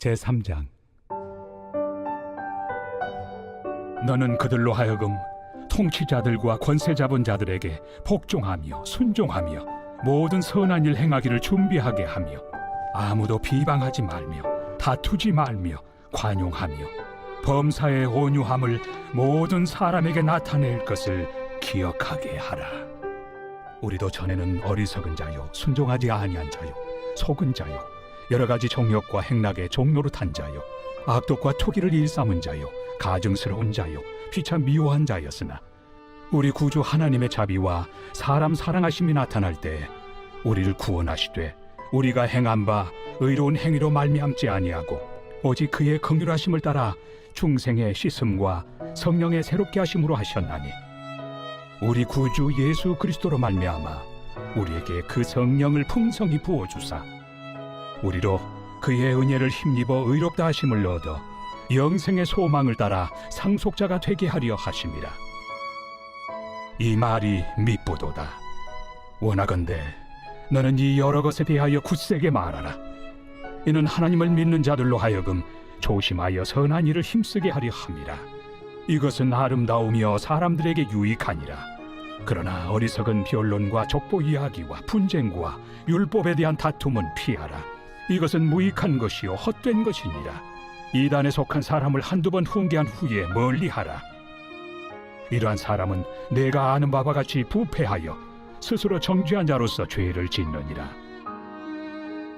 제3장. 너는 그들로 하여금 통치자들과 권세 잡은 자들에게 복종하며 순종하며 모든 선한 일 행하기를 준비하게 하며 아무도 비방하지 말며 다투지 말며 관용하며 범사의 온유함을 모든 사람에게 나타낼 것을 기억하게 하라. 우리도 전에는 어리석은 자요 순종하지 아니한 자요 속은 자요 여러 가지 정욕과 행락의 종노릇한 자요 악독과 투기를 일삼은 자요 가증스러운 자요 피차 미워한 자였으나 우리 구주 하나님의 자비와 사람 사랑하심이 나타날 때 우리를 구원하시되 우리가 행한 바 의로운 행위로 말미암지 아니하고 오직 그의 긍휼하심을 따라 중생의 씻음과 성령의 새롭게 하심으로 하셨나니 우리 구주 예수 그리스도로 말미암아 우리에게 그 성령을 풍성히 부어주사 우리로 그의 은혜를 힘입어 의롭다 하심을 얻어 영생의 소망을 따라 상속자가 되게 하려 하심이라. 이 말이 미쁘도다. 원하건대 너는 이 여러 것에 대하여 굳세게 말하라. 이는 하나님을 믿는 자들로 하여금 조심하여 선한 일을 힘쓰게 하려 함이라. 이것은 아름다우며 사람들에게 유익하니라. 그러나 어리석은 변론과 족보 이야기와 분쟁과 율법에 대한 다툼은 피하라. 이것은 무익한 것이요 헛된 것이니라. 이단에 속한 사람을 한두 번 훈계한 후에 멀리하라. 이러한 사람은 내가 아는 바와 같이 부패하여 스스로 정죄한 자로서 죄를 짓느니라.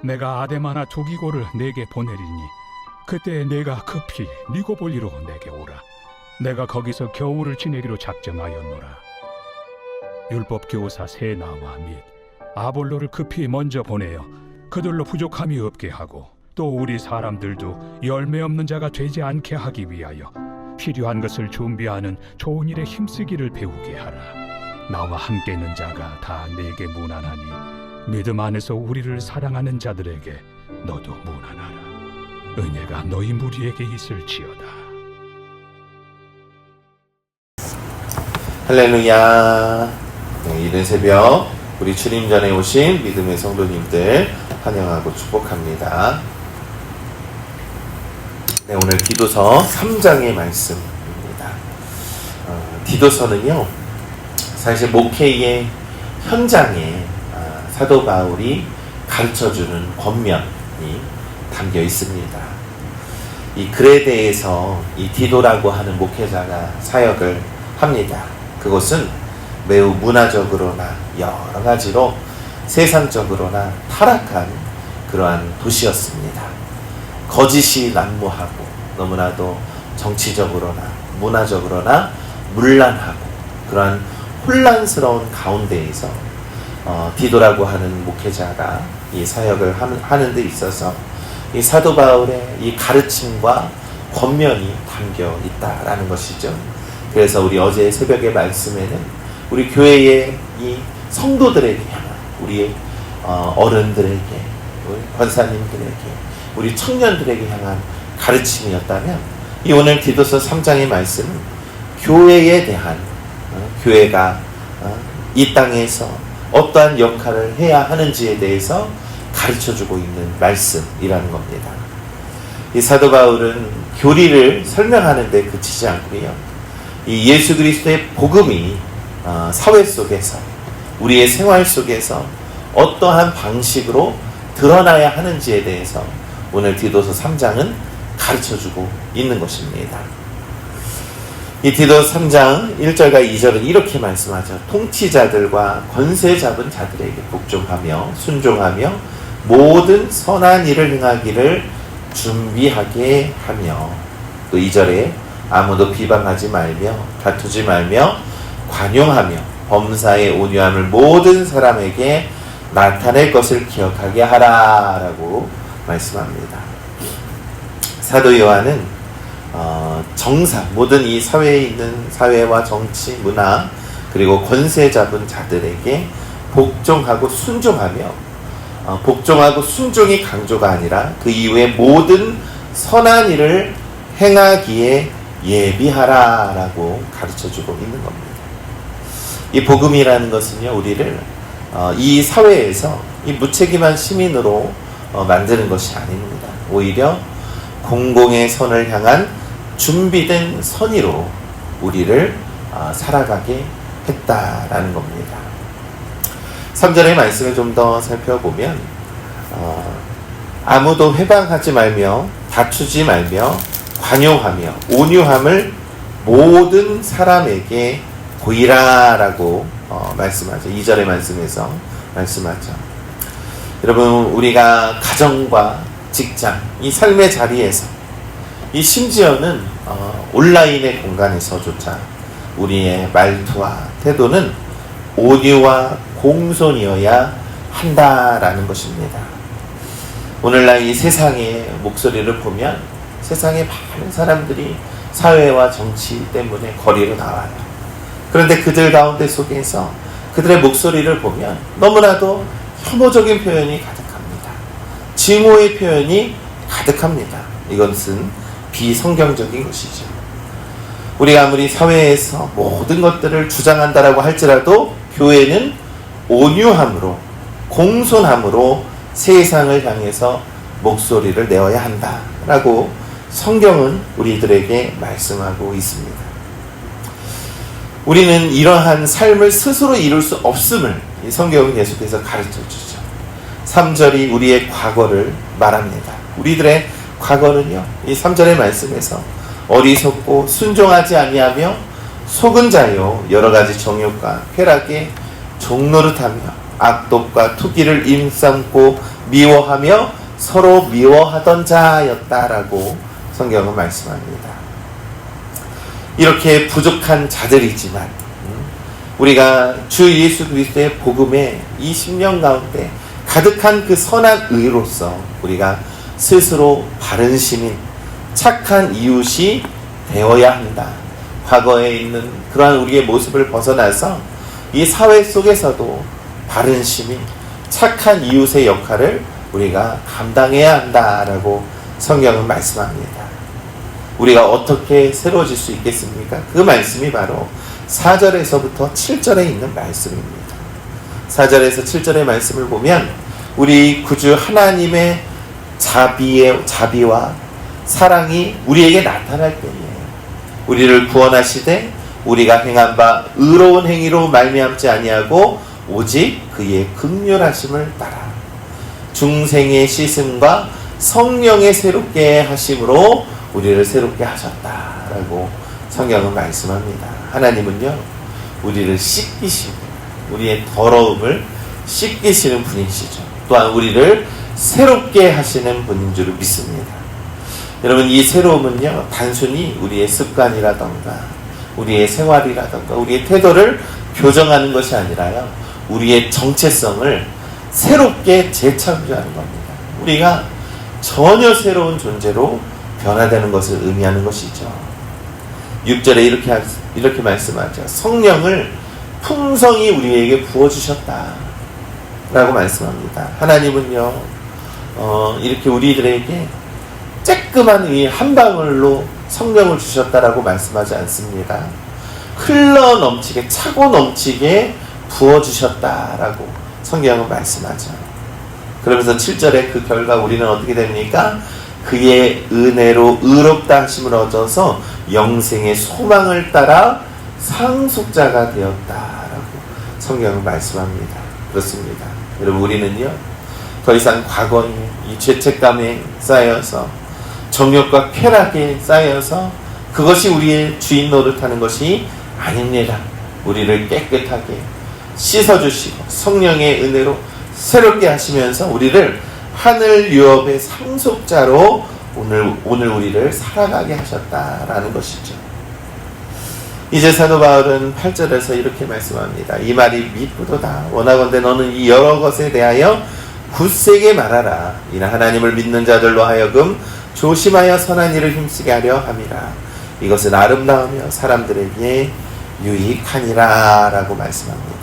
내가 아데마나 두기고를 내게 보내리니 그때 내가 급히 니고볼리로 내게 오라. 내가 거기서 겨울을 지내기로 작정하였노라. 율법 교사 세나와 및 아볼로를 급히 먼저 보내어 그들로 부족함이 없게 하고 또 우리 사람들도 열매 없는 자가 되지 않게 하기 위하여 필요한 것을 준비하는 좋은 일에 힘쓰기를 배우게 하라. 나와 함께 있는 자가 다 내게 무난하니 믿음 안에서 우리를 사랑하는 자들에게 너도 무난하라. 은혜가 너희 무리에게 있을지어다. 할렐루야. 이른 새벽 우리 주님 전에 오신 믿음의 성도님들 환영하고 축복합니다. 네, 오늘 디도서 3장의 말씀입니다. 디도서는요 사실 목회의 현장에 사도 바울이 가르쳐주는 권면이 담겨 있습니다. 이 글에 대해서 이 디도라고 하는 목회자가 사역을 합니다. 그것은 매우 문화적으로나 여러 가지로 세상적으로나 타락한 그러한 도시였습니다. 거짓이 난무하고 너무나도 정치적으로나 문화적으로나 문란하고 그러한 혼란스러운 가운데에서 디도라고 하는 목회자가 이 사역을 하는 데 있어서 이 사도 바울의 이 가르침과 권면이 담겨 있다라는 것이죠. 그래서 우리 어제 새벽의 말씀에는 우리 교회의 이 성도들에게 향한 우리 어른들에게 우리 권사님들에게 우리 청년들에게 향한 가르침이었다면 이 오늘 디도서 3장의 말씀은 교회에 대한 교회가 이 땅에서 어떠한 역할을 해야 하는지에 대해서 가르쳐주고 있는 말씀이라는 겁니다. 이 사도 바울은 교리를 설명하는 데 그치지 않고요. 이 예수 그리스도의 복음이 사회 속에서 우리의 생활 속에서 어떠한 방식으로 드러나야 하는지에 대해서 오늘 디도서 3장은 가르쳐주고 있는 것입니다. 이 디도서 3장 1절과 2절은 이렇게 말씀하죠. 통치자들과 권세 잡은 자들에게 복종하며 순종하며 모든 선한 일을 행하기를 준비하게 하며 또 2절에 아무도 비방하지 말며 다투지 말며 관용하며 범사의 온유함을 모든 사람에게 나타낼 것을 기억하게 하라 라고 말씀합니다. 사도 요한은 정사 모든 이 사회에 있는 사회와 정치, 문화 그리고 권세 잡은 자들에게 복종하고 순종하며 복종하고 순종이 강조가 아니라 그 이후에 모든 선한 일을 행하기에 예비하라 라고 가르쳐주고 있는 겁니다. 이 복음이라는 것은요 우리를 이 사회에서 이 무책임한 시민으로 만드는 것이 아닙니다. 오히려 공공의 선을 향한 준비된 선의로 우리를 살아가게 했다라는 겁니다. 3절의 말씀을 좀 더 살펴보면 아무도 회방하지 말며 다투지 말며 관용하며 온유함을 모든 사람에게 보이라라고 말씀하죠. 2절의 말씀에서 말씀하죠. 여러분, 우리가 가정과 직장, 이 삶의 자리에서, 이 심지어는 온라인의 공간에서조차 우리의 말투와 태도는 온유와 공손이어야 한다라는 것입니다. 오늘날 이 세상의 목소리를 보면 세상의 많은 사람들이 사회와 정치 때문에 거리로 나와요. 그런데 그들 가운데 속에서 그들의 목소리를 보면 너무나도 혐오적인 표현이 가득합니다. 증오의 표현이 가득합니다. 이것은 비성경적인 것이죠. 우리가 아무리 사회에서 모든 것들을 주장한다라고 할지라도 교회는 온유함으로, 공손함으로 세상을 향해서 목소리를 내어야 한다라고 성경은 우리들에게 말씀하고 있습니다. 우리는 이러한 삶을 스스로 이룰 수 없음을 이 성경은 계속해서 가르쳐주죠. 3절이 우리의 과거를 말합니다. 우리들의 과거는요, 이 3절의 말씀에서 어리석고 순종하지 아니하며 속은 자요 여러 가지 정욕과 쾌락에 종노릇하며 악독과 투기를 임삼고 미워하며 서로 미워하던 자였다라고 성경은 말씀합니다. 이렇게 부족한 자들이지만 우리가 주 예수 그리스도의 복음의 이 10년 가운데 가득한 그 선한 의로서 우리가 스스로 바른 시민, 착한 이웃이 되어야 한다. 과거에 있는 그러한 우리의 모습을 벗어나서 이 사회 속에서도 바른 시민, 착한 이웃의 역할을 우리가 감당해야 한다라고 성경은 말씀합니다. 우리가 어떻게 새로워질 수 있겠습니까? 그 말씀이 바로 4절에서부터 7절에 있는 말씀입니다. 4절에서 7절의 말씀을 보면 우리 구주 하나님의 자비와 사랑이 우리에게 나타날 때에 우리를 구원하시되 우리가 행한 바 의로운 행위로 말미암지 아니하고 오직 그의 긍휼하심을 따라 중생의 씻음과 성령의 새롭게 하심으로 우리를 새롭게 하셨다라고 성경은 말씀합니다. 하나님은요, 우리를 씻기시고 우리의 더러움을 씻기시는 분이시죠. 또한 우리를 새롭게 하시는 분인 줄 믿습니다. 여러분, 이 새로움은요, 단순히 우리의 습관이라던가 우리의 생활이라던가 우리의 태도를 교정하는 것이 아니라요, 우리의 정체성을 새롭게 재창조하는 겁니다. 우리가 전혀 새로운 존재로 변화되는 것을 의미하는 것이죠. 6절에 이렇게 말씀하죠. 성령을 풍성히 우리에게 부어주셨다 라고 말씀합니다. 하나님은요, 이렇게 우리들에게 쬐끄만 이 한 방울로 성령을 주셨다라고 말씀하지 않습니다. 흘러 넘치게, 차고 넘치게 부어주셨다라고 성경은 말씀하죠. 그러면서 7절에 그 결과 우리는 어떻게 됩니까? 그의 은혜로 의롭다 하심을 얻어서 영생의 소망을 따라 상속자가 되었다라고 성경은 말씀합니다. 그렇습니다. 여러분, 우리는요, 더 이상 과거에 이 죄책감에 쌓여서 정욕과 쾌락에 쌓여서 그것이 우리의 주인 노릇하는 것이 아닙니다. 우리를 깨끗하게 씻어주시고 성령의 은혜로 새롭게 하시면서 우리를 하늘 유업의 상속자로 오늘 우리를 살아가게 하셨다라는 것이죠. 이제 사도 바울은 8절에서 이렇게 말씀합니다. 이 말이 미쁘도다. 원하건대 너는 이 여러 것에 대하여 굳세게 말하라. 이는 하나님을 믿는 자들로 하여금 조심하여 선한 일을 힘쓰게 하려 함이라. 이것은 아름다우며 사람들에게 유익하니라 라고 말씀합니다.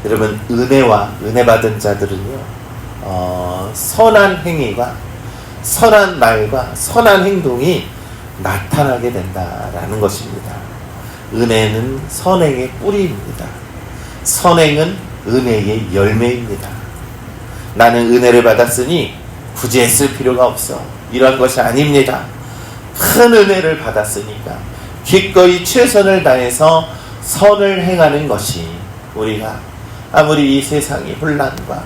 여러분, 은혜와 은혜 받은 자들은요, 선한 행위가, 선한 말과 선한 행동이 나타나게 된다라는 것입니다. 은혜는 선행의 뿌리입니다. 선행은 은혜의 열매입니다. 나는 은혜를 받았으니 굳이 애쓸 필요가 없어. 이런 것이 아닙니다. 큰 은혜를 받았으니까 기꺼이 최선을 다해서 선을 행하는 것이, 우리가 아무리 이 세상의 혼란과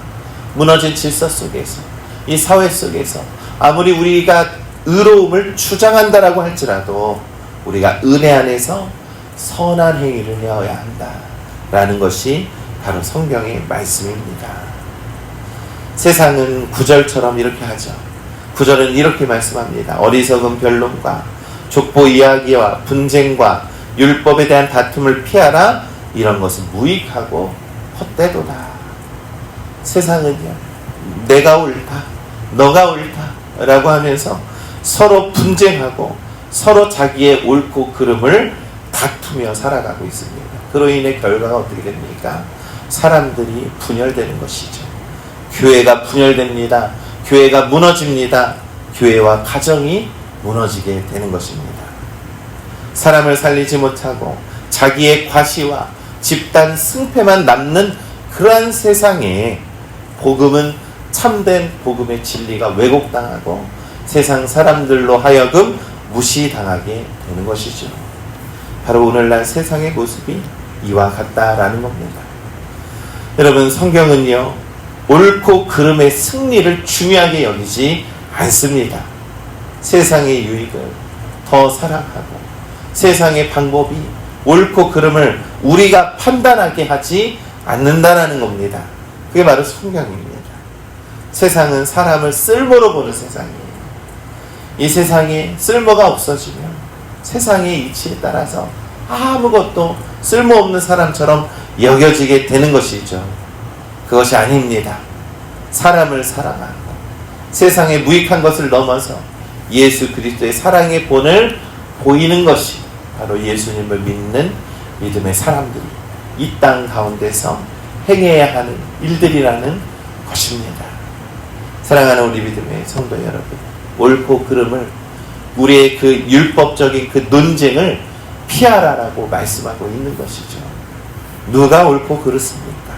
무너진 질서 속에서, 이 사회 속에서 아무리 우리가 의로움을 주장한다라고 할지라도 우리가 은혜 안에서 선한 행위를 해야 한다라는 것이 바로 성경의 말씀입니다. 세상은 구절처럼 이렇게 하죠. 구절은 이렇게 말씀합니다. 어리석은 변론과 족보 이야기와 분쟁과 율법에 대한 다툼을 피하라. 이런 것은 무익하고 헛되도다. 세상은요, 내가 옳다, 너가 옳다 라고 하면서 서로 분쟁하고 서로 자기의 옳고 그름을 다투며 살아가고 있습니다. 그로 인해 결과가 어떻게 됩니까? 사람들이 분열되는 것이죠. 교회가 분열됩니다. 교회가 무너집니다. 교회와 가정이 무너지게 되는 것입니다. 사람을 살리지 못하고 자기의 과시와 집단 승패만 남는 그러한 세상에 복음은, 참된 복음의 진리가 왜곡당하고 세상 사람들로 하여금 무시당하게 되는 것이죠. 바로 오늘날 세상의 모습이 이와 같다라는 겁니다. 여러분, 성경은요, 옳고 그름의 승리를 중요하게 여기지 않습니다. 세상의 유익을 더 사랑하고 세상의 방법이 옳고 그름을 우리가 판단하게 하지 않는다라는 겁니다. 그게 바로 성경입니다. 세상은 사람을 쓸모로 보는 세상이에요. 이 세상에 쓸모가 없어지면 세상의 이치에 따라서 아무것도 쓸모없는 사람처럼 여겨지게 되는 것이죠. 그것이 아닙니다. 사람을 사랑하고 세상에 무익한 것을 넘어서 예수 그리스도의 사랑의 본을 보이는 것이 바로 예수님을 믿는 믿음의 사람들이 이 땅 가운데서 행해야 하는 일들이라는 것입니다. 사랑하는 우리 믿음의 성도 여러분, 옳고 그름을, 우리의 그 율법적인 그 논쟁을 피하라라고 말씀하고 있는 것이죠. 누가 옳고 그렇습니까?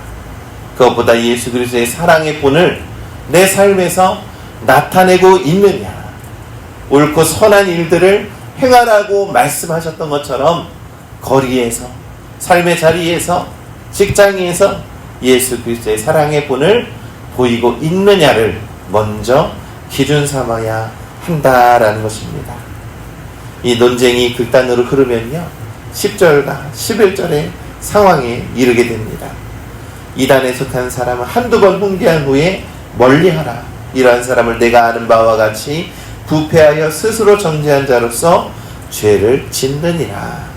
그것보다 예수 그리스도의 사랑의 본을 내 삶에서 나타내고 있느냐, 옳고 선한 일들을 행하라고 말씀하셨던 것처럼 거리에서, 삶의 자리에서, 직장에서 예수 그리스도의 사랑의 본을 보이고 있느냐를 먼저 기준 삼아야 한다라는 것입니다. 이 논쟁이 극단으로 흐르면요, 10절과 11절의 상황에 이르게 됩니다. 이단에 속한 사람은 한두 번 훈계한 후에 멀리하라. 이러한 사람을 내가 아는 바와 같이 부패하여 스스로 정죄한 자로서 죄를 짓느니라.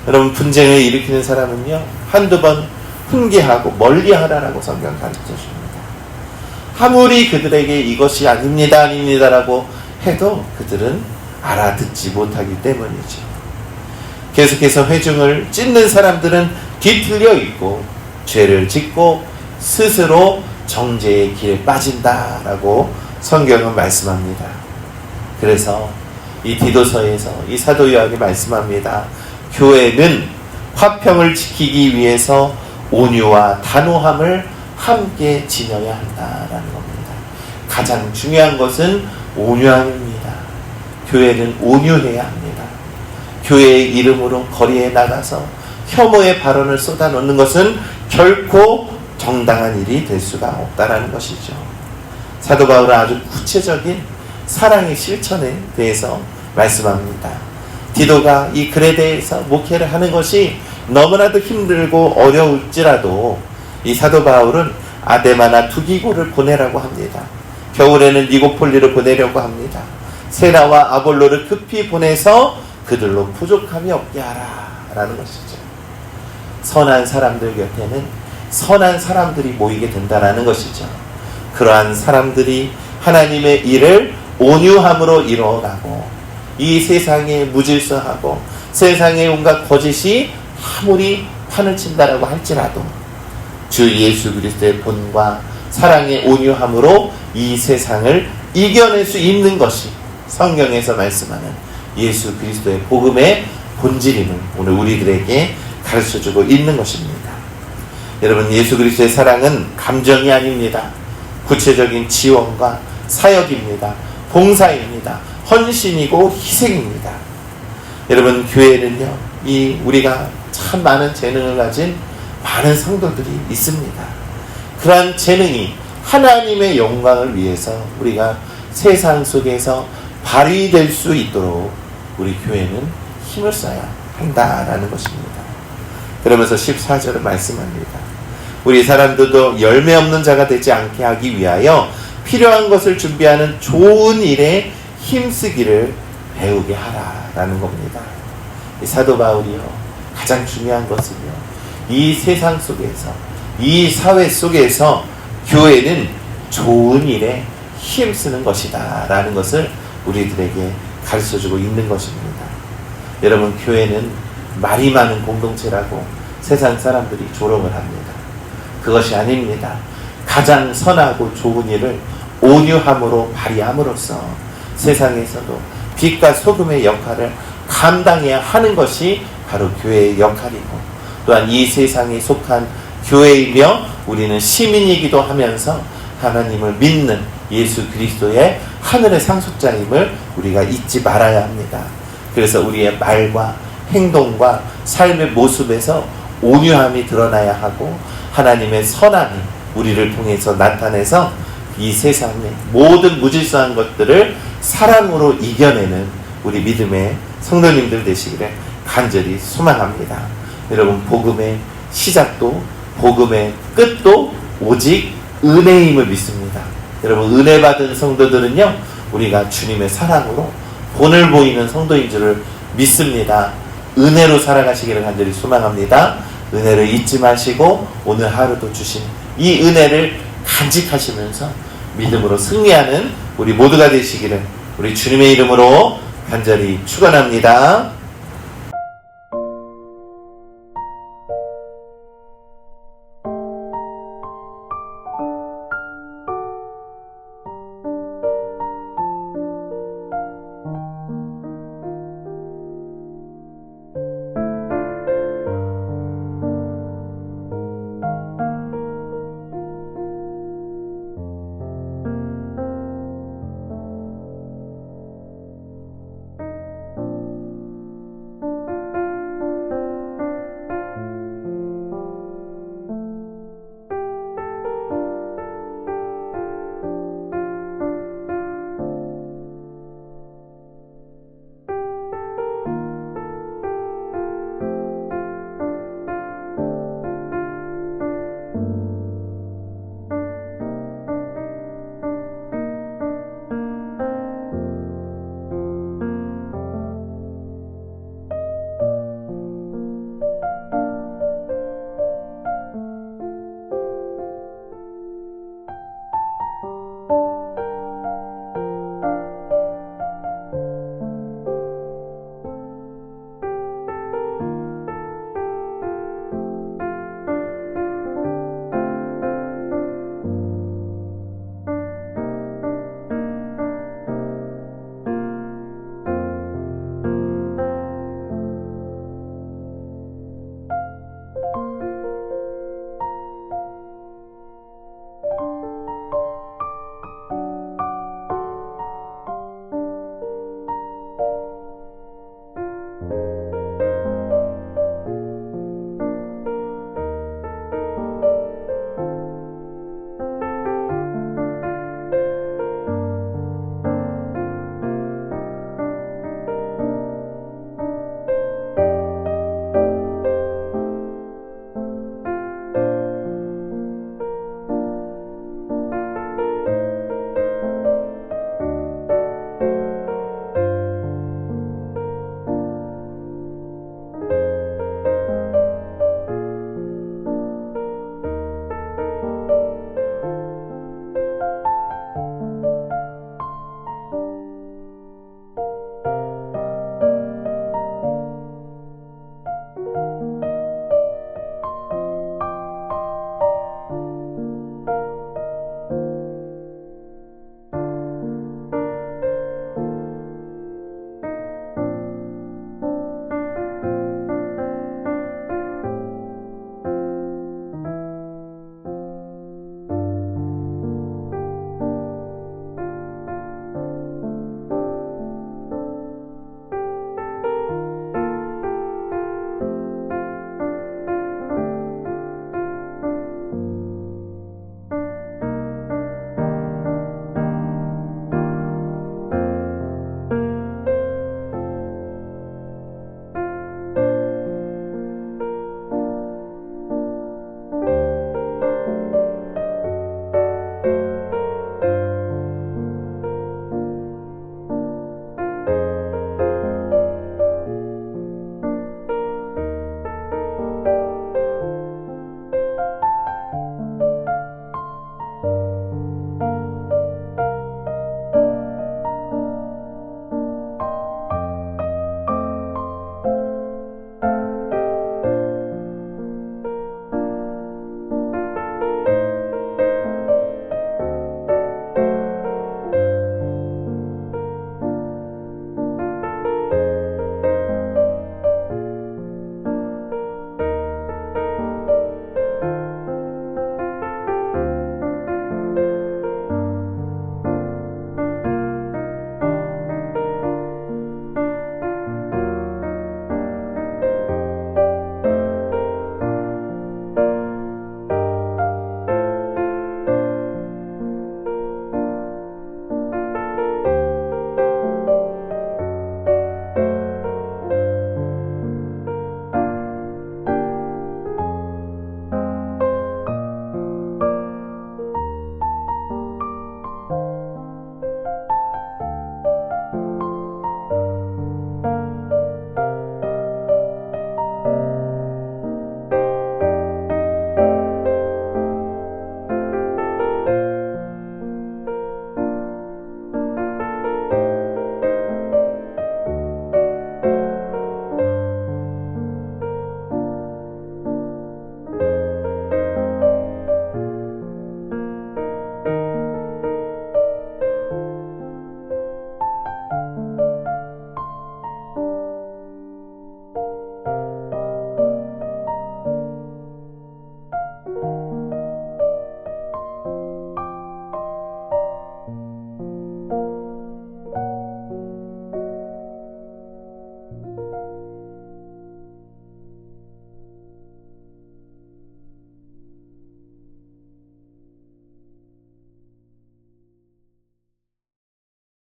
여러분, 분쟁을 일으키는 사람은요, 한두 번 훈계하고 멀리하라라고 성경 가르쳐 줍니다. 아무리 그들에게 이것이 아닙니다라고 해도 그들은 알아듣지 못하기 때문이죠. 계속해서 회중을 찢는 사람들은 뒤틀려 있고 죄를 짓고 스스로 정죄의 길에 빠진다라고 성경은 말씀합니다. 그래서 이 디도서에서 이 사도 요한이 말씀합니다. 교회는 화평을 지키기 위해서 온유와 단호함을 함께 지녀야 한다라는 겁니다. 가장 중요한 것은 온유함입니다. 교회는 온유해야 합니다. 교회의 이름으로 거리에 나가서 혐오의 발언을 쏟아놓는 것은 결코 정당한 일이 될 수가 없다라는 것이죠. 사도 바울은 아주 구체적인 사랑의 실천에 대해서 말씀합니다. 디도가 이 글에 대해서 목회를 하는 것이 너무나도 힘들고 어려울지라도 이 사도 바울은 아데마나 두기고를 보내라고 합니다. 겨울에는 니고폴리를 보내려고 합니다. 세라와 아볼로를 급히 보내서 그들로 부족함이 없게 하라 라는 것이죠. 선한 사람들 곁에는 선한 사람들이 모이게 된다는 것이죠. 그러한 사람들이 하나님의 일을 온유함으로 이루어가고 이 세상에 무질서하고 세상에 온갖 거짓이 아무리 판을 친다라고 할지라도 주 예수 그리스도의 본과 사랑의 온유함으로 이 세상을 이겨낼 수 있는 것이 성경에서 말씀하는 예수 그리스도의 복음의 본질임을 오늘 우리들에게 가르쳐주고 있는 것입니다. 여러분, 예수 그리스도의 사랑은 감정이 아닙니다. 구체적인 지원과 사역입니다. 봉사입니다. 헌신이고 희생입니다. 여러분, 교회는요, 우리가 참 많은 재능을 가진 많은 성도들이 있습니다. 그러한 재능이 하나님의 영광을 위해서 우리가 세상 속에서 발휘될 수 있도록 우리 교회는 힘을 써야 한다라는 것입니다. 그러면서 14절은 말씀합니다. 우리 사람들도 열매 없는 자가 되지 않게 하기 위하여 필요한 것을 준비하는 좋은 일에 힘쓰기를 배우게 하라라는 겁니다. 이 사도 바울이요, 가장 중요한 것은요, 이 세상 속에서, 이 사회 속에서 교회는 좋은 일에 힘쓰는 것이다 라는 것을 우리들에게 가르쳐주고 있는 것입니다. 여러분, 교회는 말이 많은 공동체라고 세상 사람들이 조롱을 합니다. 그것이 아닙니다. 가장 선하고 좋은 일을 온유함으로 발휘함으로써 세상에서도 빛과 소금의 역할을 감당해야 하는 것이 바로 교회의 역할이고, 또한 이 세상에 속한 교회이며 우리는 시민이기도 하면서 하나님을 믿는 예수 그리스도의 하늘의 상속자임을 우리가 잊지 말아야 합니다. 그래서 우리의 말과 행동과 삶의 모습에서 온유함이 드러나야 하고, 하나님의 선함이 우리를 통해서 나타내서 이 세상의 모든 무질서한 것들을 사랑으로 이겨내는 우리 믿음의 성도님들 되시기를 간절히 소망합니다. 여러분, 복음의 시작도 복음의 끝도 오직 은혜임을 믿습니다. 여러분, 은혜 받은 성도들은요, 우리가 주님의 사랑으로 본을 보이는 성도인 줄을 믿습니다. 은혜로 살아가시기를 간절히 소망합니다. 은혜를 잊지 마시고 오늘 하루도 주신 이 은혜를 간직하시면서 믿음으로 승리하는 우리 모두가 되시기를 우리 주님의 이름으로 간절히 축원합니다.